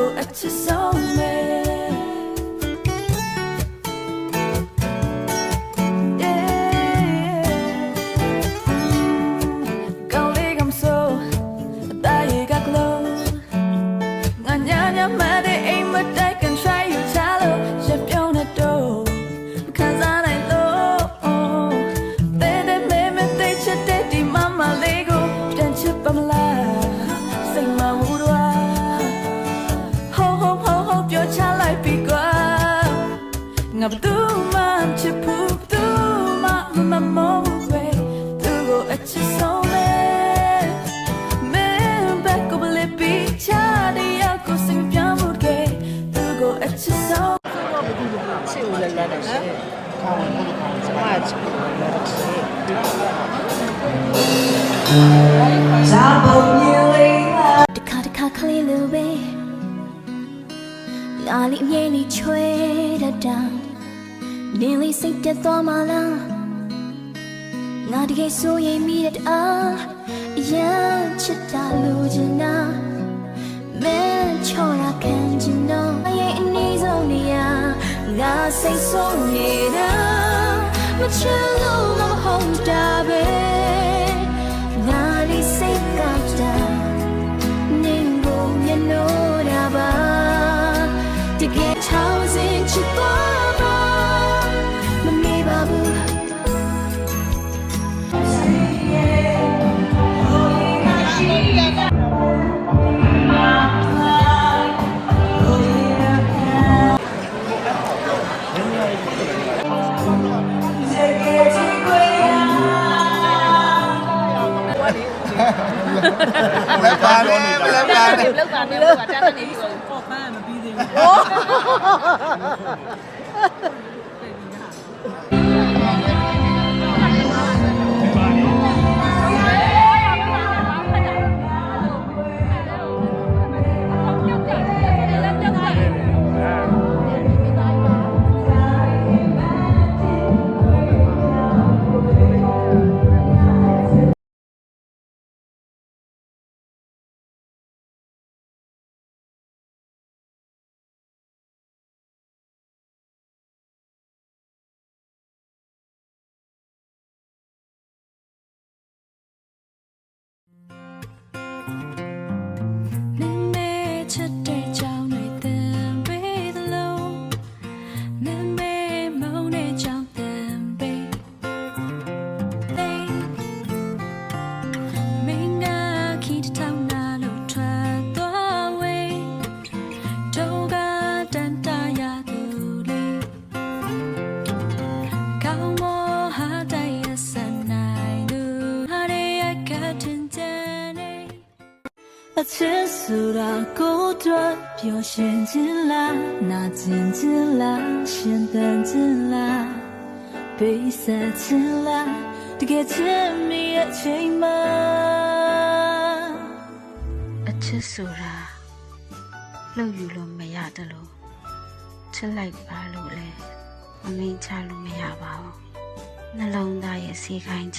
ကိုအချစ်ဆုံးပဲကောင်းလေးကမဆိုအသားရည်ကကလို့ငါညာညာမတဲ့အိမ်မတိုက်ကန် try you ချလို့ရပြောင်းနေတော့ခံစားနိုင်လို့တဲ့မဲမဲတဲ့ချက်တဲ့ဒီမမလေးကိုပြန်ချစ်ပါမလားစိတ်မဝူတော့ပြောချလိုက်ပြီကွာငါဘသူမှချစ်ဘူးဘသူမှမမောဘူးပဲသူကိုအချစ်ဆုံးလဲမင်းဘက်ကဘလေးပြီးချတဲ့ကိုစင်ပြမှုကဲသူကိုအချစ်ဆုံးချစ်ဦးလည်းလက်တယ်ရှင်ခေါင်းကိုကျမချစ်ဦးလည်းလက်တယ်ဇာပုံမြင်လေးတခါခလေးလိုပဲလာလိမြဲလိချွေတတ်တာနင်းလေးစိတ်တက်သွားမှလားငါတကယ်ဆိုရင်မိတဲ့အားအရင်ချစ်တာလို့ချင်တာမင်းချော်တာခံချင်တော့ရဲ့အနည်းဆုံးနေရာငါစိတ်ဆုံးနေတာမချစ်လို့မဟုတ်တာပဲငါလေးစိတ်ကတာနင်းကိုမျက်နှာတာပါတကယ်ချောင်းစင်ချစ်သွားပါမမေ့ပါဘူးလက်ပါလေလက်ပါလေလောက်တာနဲ့လောက်တာတန်းနေပြီဆိုပေါ့ပန်းမပြီးသေးအချစ်ဆိုတာကိုယ်တွေ့ပျော်ရွှင်ခြင်းလားနာကျင်ခြင်းလားရှင်သန်ခြင်းလားပေးဆက်ခြင်းလားတကယ်ချစ်မိရဲ့ချိန်မှာအချစ်ဆိုတာလှုပ်ယူလို့မရတယ်လို့ချစ်လိုက်ပါလို့လဲမမင်းချလို့မရပါဘူးနှလုံးသားရဲ့စီခိုင်းချ